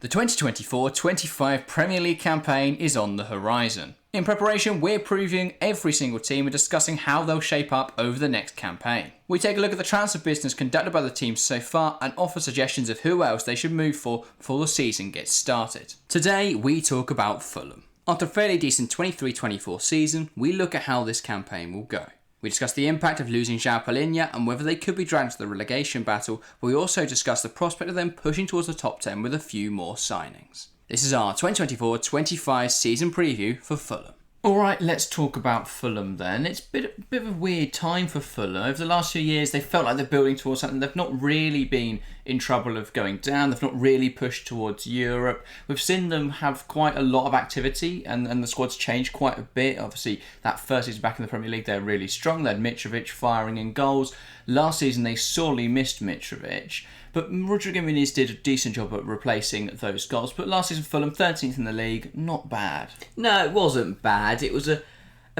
The 2024-25 Premier League campaign is on the horizon. In preparation, we're previewing every single team and discussing how they'll shape up over the next campaign. We take a look at the transfer business conducted by the teams so far and offer suggestions of who else they should move for before the season gets started. Today, we talk about Fulham. After a fairly decent 23-24 season, we look at how this campaign will go. We discuss the impact of losing João Palhinha and whether they could be dragged to the relegation battle, but we also discuss the prospect of them pushing towards the top 10 with a few more signings. This is our 2024-25 season preview for Fulham. Alright, let's talk about Fulham then. It's a bit of a weird time for Fulham. Over the last few years, they felt like they're building towards something. They've not really been in trouble of going down. They've not really pushed towards Europe. We've seen them have quite a lot of activity and the squad's changed quite a bit. Obviously, that first season back in the Premier League, they're really strong. They had Mitrovic firing in goals. Last season, they sorely missed Mitrovic. But Rodrigo Muniz did a decent job at replacing those goals. But last season, Fulham 13th in the league, not bad. No, it wasn't bad. It was a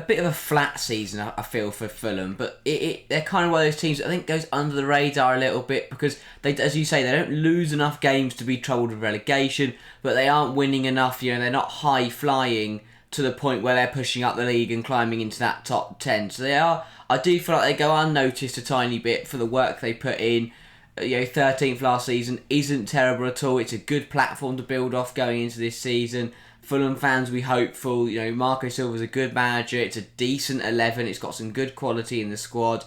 bit of a flat season, I feel, for Fulham. But they're kind of one of those teams that I think goes under the radar a little bit because, they, as you say, they don't lose enough games to be troubled with relegation, but they aren't winning enough. You know, they're not high-flying to the point where they're pushing up the league and climbing into that top 10. So they are. I do feel like they go unnoticed a tiny bit for the work they put in. 13th last season isn't terrible at all. It's a good platform to build off going into this season. Fulham fans, we hopeful. Marco Silva's a good manager. It's a decent 11. It's got some good quality in the squad.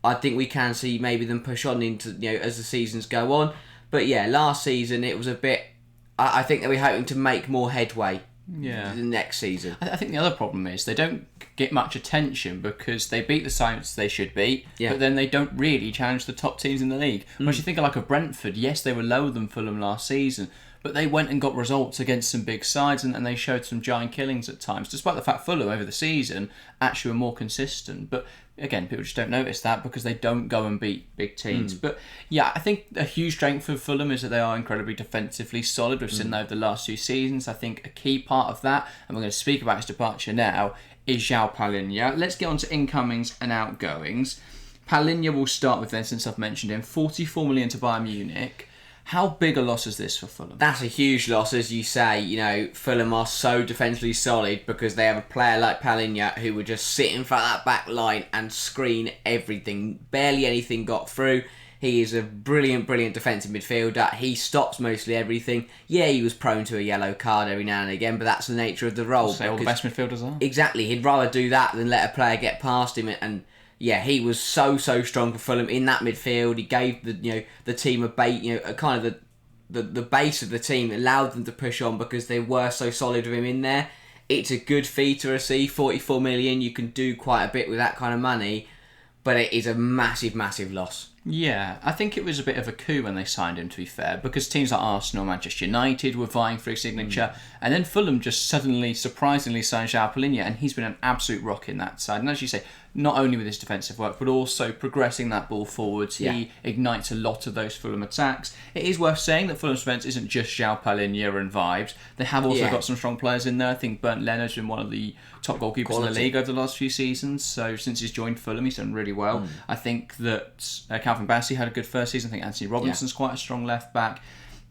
I think we can see maybe them push on into as the seasons go on. But yeah, last season it was a bit. I think that we're hoping to make more headway. Yeah. The next season. I think the other problem is they don't get much attention because they beat the sides they should beat, but then they don't really challenge the top teams in the league. Whereas you think of Brentford, yes, they were lower than Fulham last season, but they went and got results against some big sides and they showed some giant killings at times, despite the fact Fulham over the season actually were more consistent. But again, people just don't notice that because they don't go and beat big teams. But yeah, I think a huge strength for Fulham is that they are incredibly defensively solid. We've seen that over the last few seasons. I think a key part of that, and we're going to speak about his departure now, is João Palhinha. Let's get on to incomings and outgoings. Palhinha will start with then, since I've mentioned him, 44 million to Bayern Munich. How big a loss is this for Fulham? That's a huge loss, as you say. Fulham are so defensively solid because they have a player like Palhinha who would just sit in front of that back line and screen everything. Barely anything got through. He is a brilliant defensive midfielder. He stops mostly everything. Yeah, he was prone to a yellow card every now and again, but that's the nature of the role. All the best midfielders are. Exactly. He'd rather do that than let a player get past him. And yeah, he was so strong for Fulham in that midfield. He gave the team a bait, a kind of the base of the team, allowed them to push on because they were so solid with him in there. It's a good fee to receive, 44 million. You can do quite a bit with that kind of money, but it is a massive loss. Yeah, I think it was a bit of a coup when they signed him, to be fair, because teams like Arsenal, Manchester United were vying for his signature, and then Fulham just suddenly, surprisingly signed João Palhinha, and he's been an absolute rock in that side. And as you say, not only with his defensive work, but also progressing that ball forwards. He ignites a lot of those Fulham attacks. It is worth saying that Fulham's defence isn't just João Palhinha and vibes. They have also got some strong players in there. I think Bernd Leonard's been one of the top goalkeepers in the league over the last few seasons. So since he's joined Fulham, he's done really well. I think that Calvin Bassey had a good first season. I think Anthony Robinson's quite a strong left back.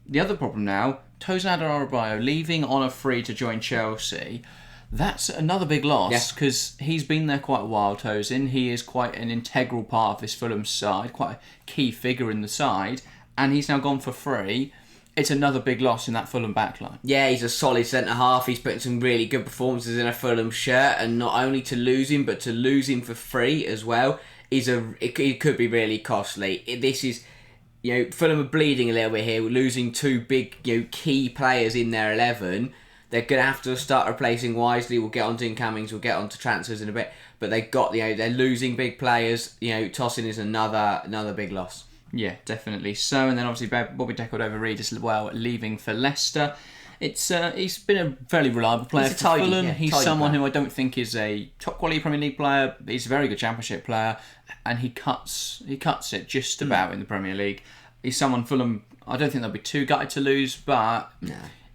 The other problem now, Tosin Adarabioyo leaving on a free to join Chelsea. That's another big loss because he's been there quite a while, Tosin. He is quite an integral part of this Fulham side, quite a key figure in the side, and he's now gone for free. It's another big loss in that Fulham backline. Yeah, he's a solid centre-half. He's putting some really good performances in a Fulham shirt, and not only to lose him, but to lose him for free as well, it could be really costly. This is... Fulham are bleeding a little bit here, losing two big, key players in their 11. They're going to have to start replacing wisely. We'll get on to incomings, we'll get on to transfers in a bit. But they're losing big players. Tosin is another big loss. Yeah, definitely so. And then obviously Bobby Decordova-Reid as well, leaving for Leicester. He's been a fairly reliable player for Fulham. He's someone who I don't think is a top quality Premier League player. He's a very good Championship player, and he cuts it just about in the Premier League. He's someone Fulham, I don't think they'll be too gutted to lose, but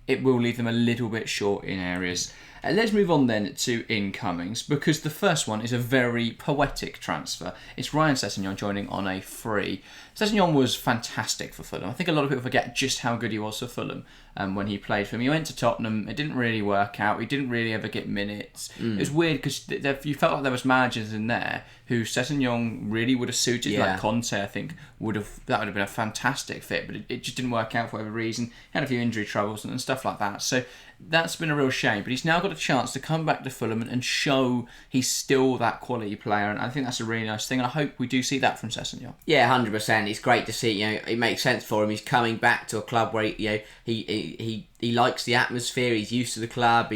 it will leave them a little bit short in areas. Let's move on then to incomings, because the first one is a very poetic transfer. It's Ryan Sessegnon joining on a free. Sessegnon was fantastic for Fulham. I think a lot of people forget just how good he was for Fulham when he played for him. He went to Tottenham, it didn't really work out, he didn't really ever get minutes. It was weird because you felt like there was managers in there who Sessegnon really would have suited, like Conte, I think, that would have been a fantastic fit, but it just didn't work out for whatever reason. He had a few injury troubles and stuff like that, so that's been a real shame. But he's now got a chance to come back to Fulham and show he's still that quality player, and I think that's a really nice thing, and I hope we do see that from Sessegnon. Yeah, 100%. It's great to see. It makes sense for him. He's coming back to a club where he likes the atmosphere. He's used to the club.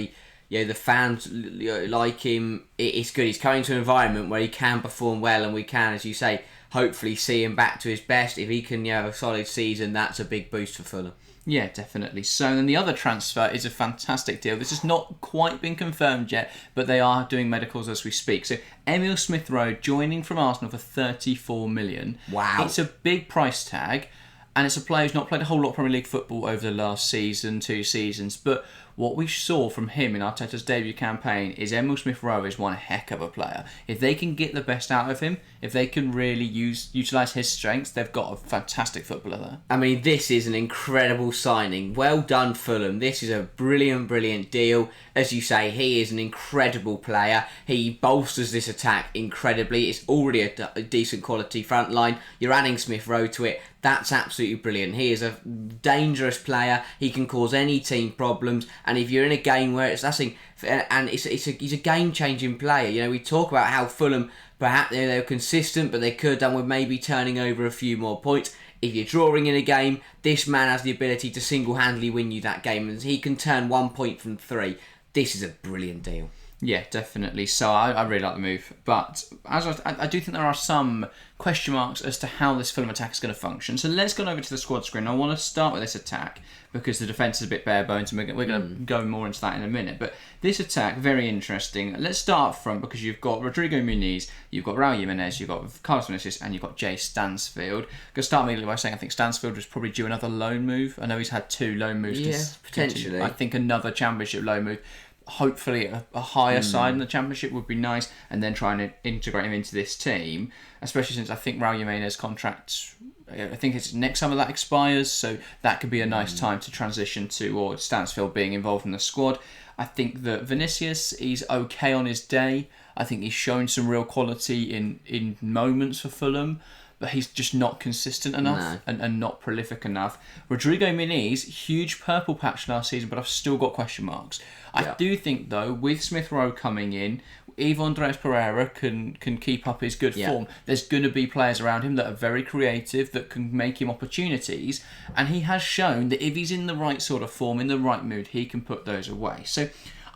The fans like him. It's good. He's coming to an environment where he can perform well, and we can, as you say, hopefully see him back to his best. If he can have a solid season, that's a big boost for Fulham. Yeah, definitely. So then the other transfer is a fantastic deal. This has not quite been confirmed yet, but they are doing medicals as we speak. So Emil Smith-Rowe joining from Arsenal for 34 million. Wow. It's a big price tag, and it's a player who's not played a whole lot of Premier League football over the last season, 2 seasons, but what we saw from him in Arteta's debut campaign is Emil Smith-Rowe is one heck of a player. If they can get the best out of him, if they can really utilise his strengths, they've got a fantastic footballer there. I mean, this is an incredible signing. Well done, Fulham. This is a brilliant, brilliant deal. As you say, he is an incredible player. He bolsters this attack incredibly. It's already a decent quality front line. You're adding Smith-Rowe to it. That's absolutely brilliant. He is a dangerous player. He can cause any team problems. And if you're in a game where he's a game-changing player. We talk about how Fulham, perhaps they were consistent, but they could have done with maybe turning over a few more points. If you're drawing in a game, this man has the ability to single-handedly win you that game, and he can turn 1 point from 3. This is a brilliant deal. Yeah, definitely. So I really like the move. But I do think there are some question marks as to how this Fulham attack is going to function. So let's go over to the squad screen. I want to start with this attack because the defence is a bit bare bones, and we're going to go more into that in a minute. But this attack, very interesting. Let's start from, because you've got Rodrigo Muniz, you've got Raul Jimenez, you've got Carlos Vinicius, and you've got Jay Stansfield. I'm going to start immediately by saying I think Stansfield was probably due another loan move. I know he's had 2 loan moves. Yeah, potentially. I think another Championship loan move. Hopefully a higher side in the Championship would be nice, and then trying to integrate him into this team, especially since I think Raul Jimenez's contract, I think it's next summer that expires, so that could be a nice time to transition towards Stansfield being involved in the squad. I think that Vinicius, he's okay on his day. I think he's shown some real quality in moments for Fulham, but he's just not consistent enough and not prolific enough. Rodrigo Muniz, huge purple patch last season, but I've still got question marks. I do think, though, with Smith-Rowe coming in, if Andres Pereira can keep up his good form, there's going to be players around him that are very creative, that can make him opportunities, and he has shown that if he's in the right sort of form, in the right mood, he can put those away. So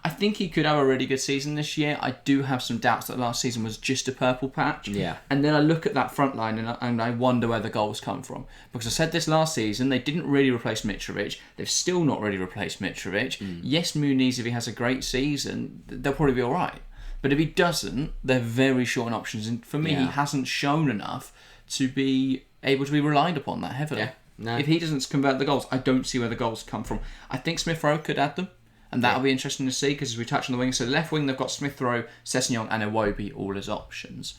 I think he could have a really good season this year. I do have some doubts that last season was just a purple patch. Yeah. And then I look at that front line and I wonder where the goals come from. Because I said this last season, they didn't really replace Mitrovic. They've still not really replaced Mitrovic. Yes, Muniz, if he has a great season, they'll probably be all right. But if he doesn't, they're very short on options. And for me, he hasn't shown enough to be able to be relied upon that heavily. Yeah. No. If he doesn't convert the goals, I don't see where the goals come from. I think Smith-Rowe could add them. And that'll be interesting to see, because as we touched on the wing, so left wing they've got Smith-Rowe, Sessegnon and Iwobi all as options.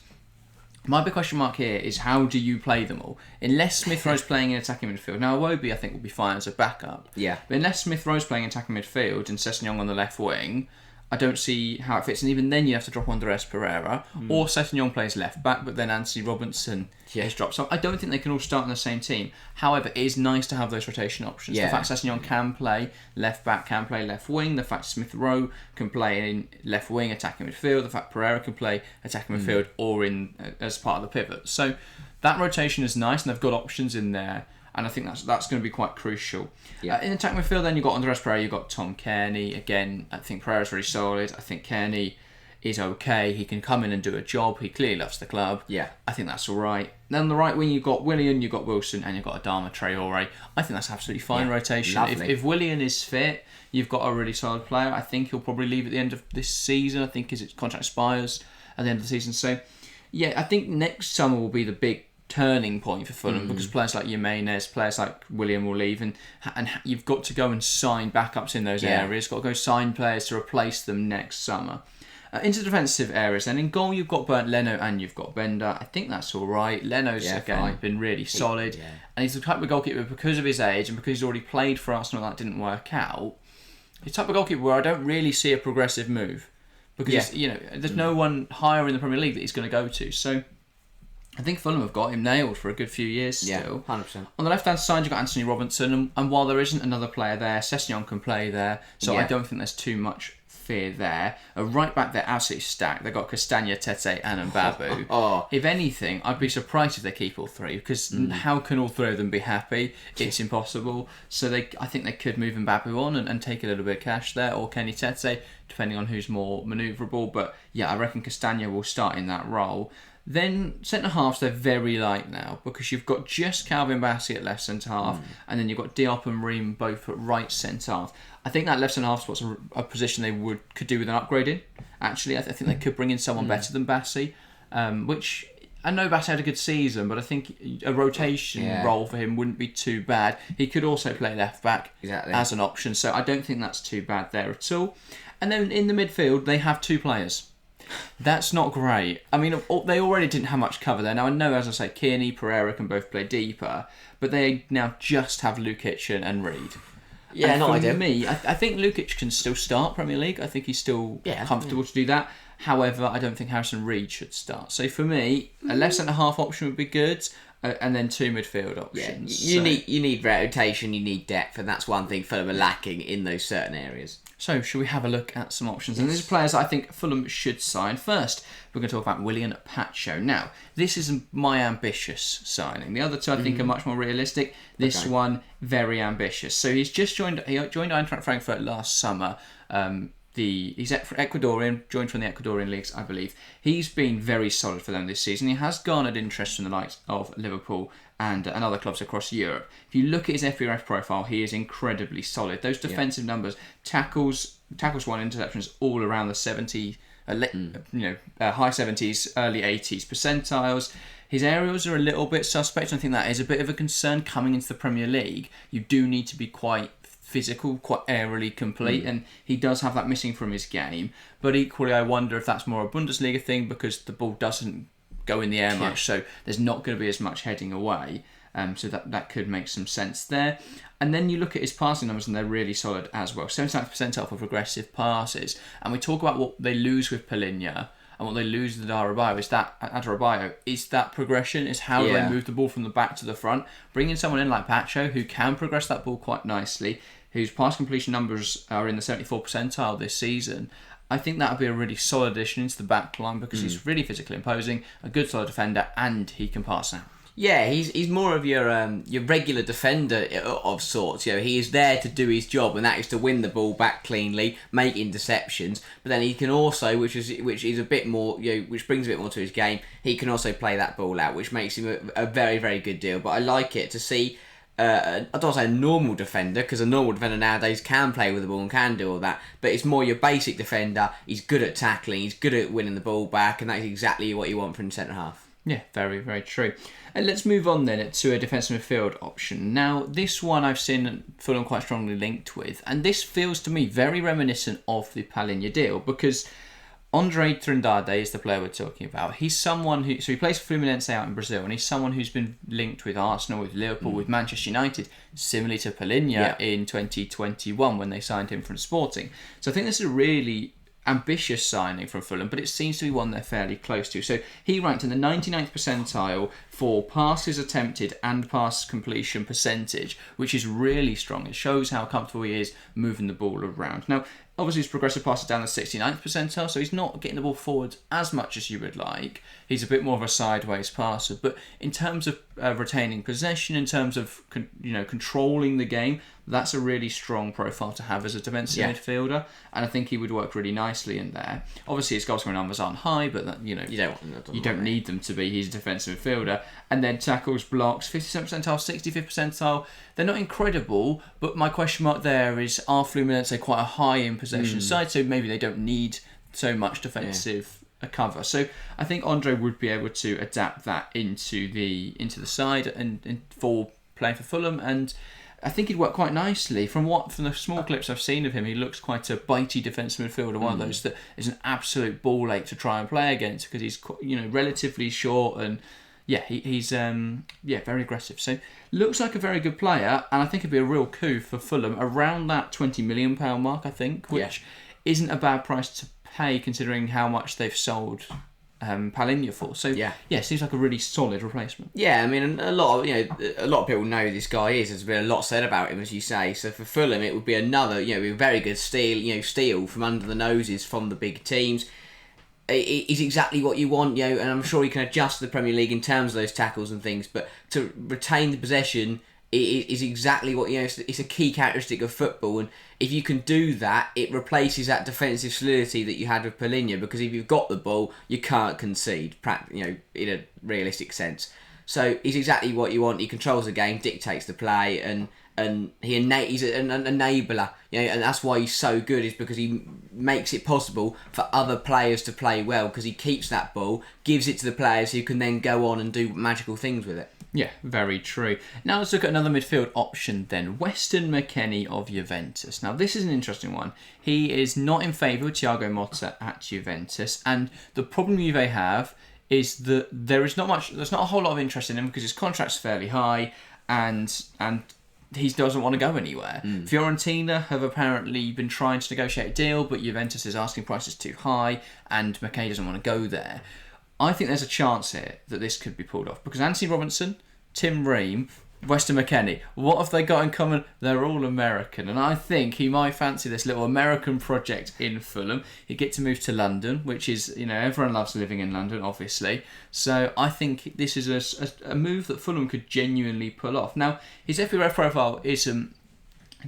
My big question mark here is how do you play them all? Unless Smith-Rowe's playing in attacking midfield. Now Iwobi I think will be fine as a backup. Yeah. But unless Smith-Rowe's playing attacking midfield and Sessegnon on the left wing, I don't see how it fits. And even then you have to drop Andres Pereira. Or Sessegnon plays left back, but then Anthony Robinson is dropped. So I don't think they can all start on the same team. However, it is nice to have those rotation options. Yeah. The fact Sessegnon can play left back, can play left wing. The fact Smith-Rowe can play in left wing, attacking midfield. The fact Pereira can play attacking midfield or in as part of the pivot. So that rotation is nice, and they've got options in there. And I think that's going to be quite crucial. Yeah. In attack midfield, then you've got Andres Pereira, you've got Tom Kearney. Again, I think Pereira's really solid. I think Kearney is okay. He can come in and do a job. He clearly loves the club. Yeah. I think that's all right. Then on the right wing, you've got Willian, you've got Wilson, and you've got Adama Traore. I think that's absolutely fine rotation. If Willian is fit, you've got a really solid player. I think he'll probably leave at the end of this season. I think his contract expires at the end of the season. So, yeah, I think next summer will be the big turning point for Fulham because players like Jimenez, players like William will leave, and you've got to go and sign backups in those areas. Got to go sign players to replace them next summer. Into defensive areas, then in goal you've got Bernd Leno and you've got Bender. I think that's all right. Leno's again been really solid, and he's the type of goalkeeper because of his age and because he's already played for Arsenal that didn't work out. He's the type of goalkeeper where I don't really see a progressive move because there's no one higher in the Premier League that he's going to go to. So I think Fulham have got him nailed for a good few years still. 100%. On the left-hand side, you've got Anthony Robinson, and while there isn't another player there, Sessegnon can play there, so I don't think there's too much fear there. Right back, they're absolutely stacked. They've got Castagna, Tete and Mbabu. If anything, I'd be surprised if they keep all three, because how can all three of them be happy? It's impossible. So I think they could move Mbabu on and take a little bit of cash there, or Kenny Tete, depending on who's more manoeuvrable. But yeah, I reckon Castagna will start in that role. Then centre-halves, they're very light now because you've got just Calvin Bassey at left centre-half and then you've got Diop and Ream both at right centre-half. I think that left centre-half spot's a position they could do with an upgrade in. Actually, I think they could bring in someone better than Bassey, which I know Bassey had a good season, but I think a rotation role for him wouldn't be too bad. He could also play left-back as an option, so I don't think that's too bad there at all. And then in the midfield, they have two players. That's not great. I mean, they already didn't have much cover there. Now, I know, as I say, Kearney, Pereira can both play deeper, but they now just have Lukic and Reed. Yeah, and not ideal. For me, I think Lukic can still start Premier League. I think he's still comfortable to do that. However, I don't think Harrison Reed should start. So for me, a left centre-half option would be good, and then two midfield options. You need rotation, you need depth, and that's one thing Fulham are lacking in those certain areas. So, should we have a look at some options? And these are players I think Fulham should sign. First, we're going to talk about William Pacho. Now, this is my ambitious signing. The other two I think are much more realistic. This one, very ambitious. So he's just joined Eintracht Frankfurt last summer. He's Ecuadorian, joined from the Ecuadorian leagues, I believe. He's been very solid for them this season. He has garnered interest from the likes of Liverpool and other clubs across Europe. If you look at his FPRF profile, he is incredibly solid. Those defensive numbers, tackles won, interceptions, all around the 70, high 70s, early 80s percentiles. His aerials are a little bit suspect. I think that is a bit of a concern coming into the Premier League. You do need to be quite physical, quite aerially complete, and he does have that missing from his game. But equally, I wonder if that's more a Bundesliga thing because the ball doesn't go in the air much, so there's not going to be as much heading away. So that could make some sense there. And then you look at his passing numbers, and they're really solid as well. 79th percentile for progressive passes. And we talk about what they lose with Palinha and what they lose with Adarabioyo is that progression, is how they move the ball from the back to the front. Bringing someone in like Pacho, who can progress that ball quite nicely, whose pass completion numbers are in the 74th percentile this season, I think that would be a really solid addition into the back line because he's really physically imposing, a good solid defender, and he can pass now. Yeah, he's more of your regular defender of sorts. You know, he is there to do his job, and that is to win the ball back cleanly, make interceptions. But then he can also, which is a bit more, which brings a bit more to his game. He can also play that ball out, which makes him a very, very good deal. But I like it to see. I don't want to say a normal defender, because a normal defender nowadays can play with the ball and can do all that, but it's more your basic defender. He's good at tackling, he's good at winning the ball back, and that's exactly what you want from centre half. Yeah, very, very true. And let's move on then to a defensive midfield option. Now, this one I've seen Fulham quite strongly linked with, and this feels to me very reminiscent of the Palinha deal, because Andre Trindade is the player we're talking about. He's someone who... So he plays for Fluminense out in Brazil, and he's someone who's been linked with Arsenal, with Liverpool, with Manchester United, similarly to Palinha in 2021 when they signed him from Sporting. So I think this is a really ambitious signing from Fulham, but it seems to be one they're fairly close to. So he ranked in the 99th percentile for passes attempted and pass completion percentage, which is really strong. It shows how comfortable he is moving the ball around. Now, obviously his progressive pass is down the 69th percentile, so he's not getting the ball forward as much as you would like. He's a bit more of a sideways passer, but in terms of retaining possession, in terms of controlling the game, that's a really strong profile to have as a defensive midfielder, and I think he would work really nicely in there. Obviously his goal scoring numbers aren't high, but you don't need them to be. He's a defensive midfielder. And then tackles, blocks, 57th percentile, 65th percentile. They're not incredible, but my question mark there is, are Fluminense quite a high in possession side, so maybe they don't need so much defensive a cover. So I think Andre would be able to adapt that into the side and for playing for Fulham, and I think he'd work quite nicely. From the small clips I've seen of him, he looks quite a bitey defensive midfielder, one of those that is an absolute ball ache to try and play against because he's relatively short and he's very aggressive. So looks like a very good player, and I think it'd be a real coup for Fulham around that £20 million mark. I think, which isn't a bad price to pay considering how much they've sold Palhinha for. So seems like a really solid replacement. Yeah, I mean, a lot of people know who this guy is. There's been a lot said about him, as you say. So for Fulham, it would be another, a very good steal from under the noses from the big teams. He's exactly what you want, and I'm sure he can adjust to the Premier League in terms of those tackles and things. But to retain the possession is exactly what it's a key characteristic of football, and if you can do that, it replaces that defensive solidity that you had with Palhinha, because if you've got the ball, you can't concede, in a realistic sense. So he's exactly what you want. He controls the game, dictates the play, and he's an enabler, and that's why he's so good, is because he makes it possible for other players to play well, because he keeps that ball, gives it to the players who can then go on and do magical things with it. Yeah, very true. Now let's look at another midfield option then. Weston McKennie of Juventus. Now this is an interesting one. He is not in favour with Thiago Motta at Juventus, and the problem Juve have is that there's not a whole lot of interest in him because his contract's fairly high, and he doesn't want to go anywhere. Fiorentina have apparently been trying to negotiate a deal, but Juventus is asking prices too high, and McKennie doesn't want to go there. I think there's a chance here that this could be pulled off, because Anthony Robinson, Tim Ream, Weston McKennie, what have they got in common? They're all American, and I think he might fancy this little American project in Fulham. He'd get to move to London, which is, everyone loves living in London, obviously. So I think this is a move that Fulham could genuinely pull off. Now, his FBref profile isn't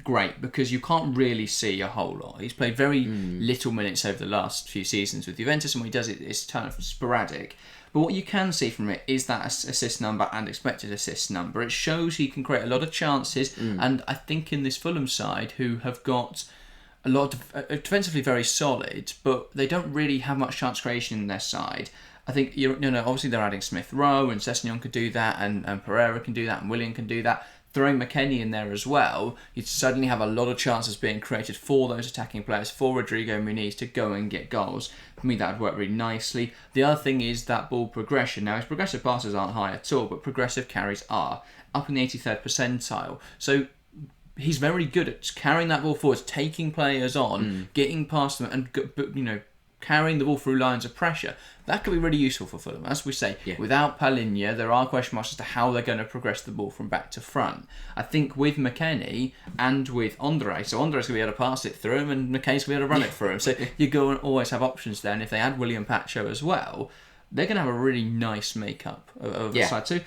great because you can't really see a whole lot. He's played very little minutes over the last few seasons with Juventus, and when he does it, it's kind of sporadic. But what you can see from it is that assist number and expected assist number. It shows he can create a lot of chances, and I think in this Fulham side, who have got a lot of defensively very solid, but they don't really have much chance creation in their side. I think obviously they're adding Smith Rowe, and Sessegnon could do that, and Pereira can do that, and Willian can do that. Throwing McKennie in there as well, you'd suddenly have a lot of chances being created for those attacking players, for Rodrigo Muniz to go and get goals. For me, that would work really nicely. The other thing is that ball progression. Now, his progressive passes aren't high at all, but progressive carries are, up in the 83rd percentile. So he's very good at carrying that ball forward, taking players on, getting past them, and carrying the ball through lines of pressure. That could be really useful for Fulham. As we say, without Palhinha, there are question marks as to how they're going to progress the ball from back to front. I think with McKennie and with Andre, so Andre's going to be able to pass it through him, and McKennie's going to be able to run it through him. So you're going to always have options there. And if they add William Pacho as well, they're going to have a really nice makeup of the side too.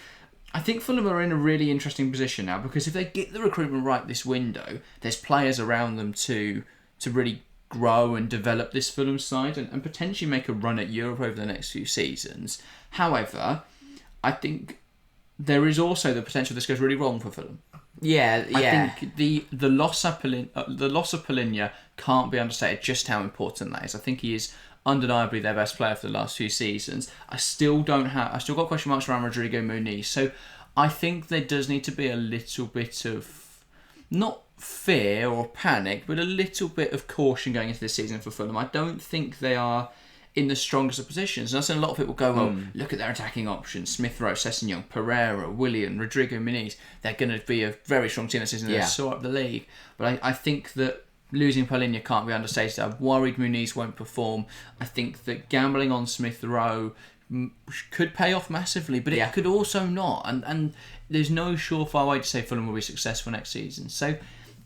I think Fulham are in a really interesting position now, because if they get the recruitment right this window, there's players around them to really grow and develop this Fulham side and potentially make a run at Europe over the next few seasons. However, I think there is also the potential this goes really wrong for Fulham. I think the loss of Palhinha can't be understated just how important that is. I think he is undeniably their best player for the last few seasons. I've still got question marks around Rodrigo Muniz, so I think there does need to be a little bit of, not fear or panic, but a little bit of caution going into this season for Fulham. I don't think they are in the strongest of positions. And I've seen a lot of people go, well, look at their attacking options. Smith Rowe, Sessegnon, Pereira, Willian, Rodrigo Muniz. They're going to be a very strong team this season. They saw up the league. But I think that losing Palhinha can't be understated. I'm worried Muniz won't perform. I think that gambling on Smith Rowe could pay off massively, but it could also not. And there's no surefire way to say Fulham will be successful next season. So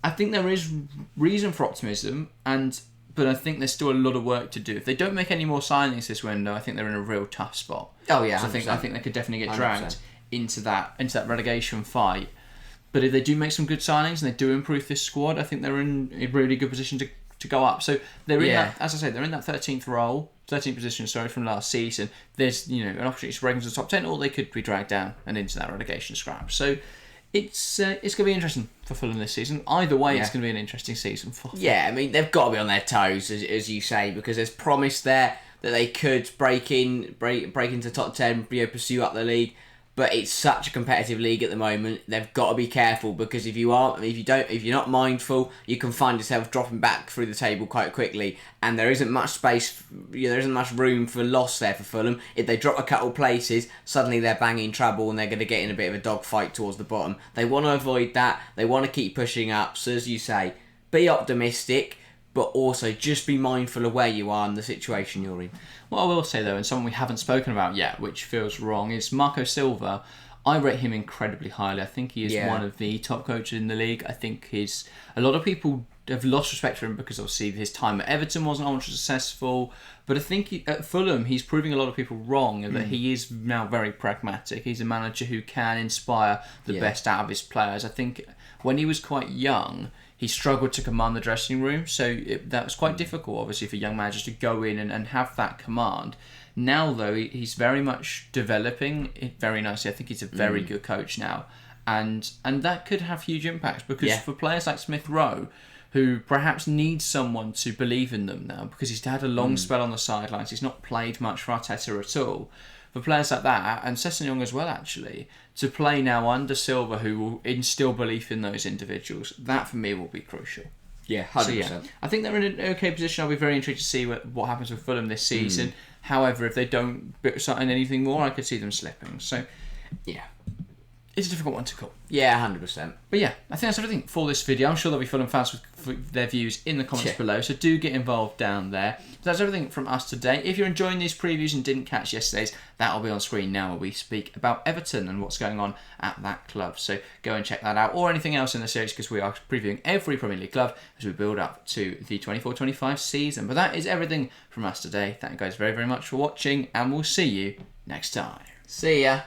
I think there is reason for optimism, but I think there's still a lot of work to do. If they don't make any more signings this window, I think they're in a real tough spot. Oh yeah, so I think they could definitely get dragged into that relegation fight. But if they do make some good signings and they do improve this squad, I think they're in a really good position to go up. So they're in that, as I say, they're in that 13th position from last season. There's an opportunity to break into the top 10, or they could be dragged down and into that relegation scrap. So it's going to be interesting for Fulham this season. Either way, it's going to be an interesting season for them. Yeah, I mean, they've got to be on their toes, as you say, because there's promise there. that they could break into top 10, pursue up the league. But it's such a competitive league at the moment. They've got to be careful, because if you're not mindful, you can find yourself dropping back through the table quite quickly. And there isn't much space, there isn't much room for loss there for Fulham. If they drop a couple places, suddenly they're banging trouble and they're going to get in a bit of a dogfight towards the bottom. They want to avoid that. They want to keep pushing up. So as you say, be optimistic, but also just be mindful of where you are and the situation you're in. What I will say though, and someone we haven't spoken about yet, which feels wrong, is Marco Silva. I rate him incredibly highly. I think he is one of the top coaches in the league. I think a lot of people have lost respect for him because obviously his time at Everton wasn't ultra successful. But I think at Fulham, he's proving a lot of people wrong, and that he is now very pragmatic. He's a manager who can inspire the best out of his players. I think when he was quite young, he struggled to command the dressing room, so that was quite difficult, obviously, for young managers to go in and have that command. Now, though, he's very much developing it very nicely. I think he's a very good coach now, and that could have huge impacts, because for players like Smith Rowe, who perhaps need someone to believe in them now, because he's had a long spell on the sidelines, he's not played much for Arteta at all. For players like that, and Sessegnon as well, actually, to play now under Silva, who will instill belief in those individuals, that for me will be crucial. Yeah, 100%. So, yeah, I think they're in an okay position. I'll be very intrigued to see what happens with Fulham this season. However, if they don't sign anything more, I could see them slipping. So, yeah, it's a difficult one to call. Yeah, 100%. But yeah, I think that's everything for this video. I'm sure there'll be Fulham fans with their views in the comments below, so do get involved down there. But that's everything from us today. If you're enjoying these previews and didn't catch yesterday's, that'll be on screen now, where we speak about Everton and what's going on at that club. So go and check that out, or anything else in the series, because we are previewing every Premier League club as we build up to the 24-25 season. But that is everything from us today. Thank you guys very, very much for watching, and we'll see you next time. See ya.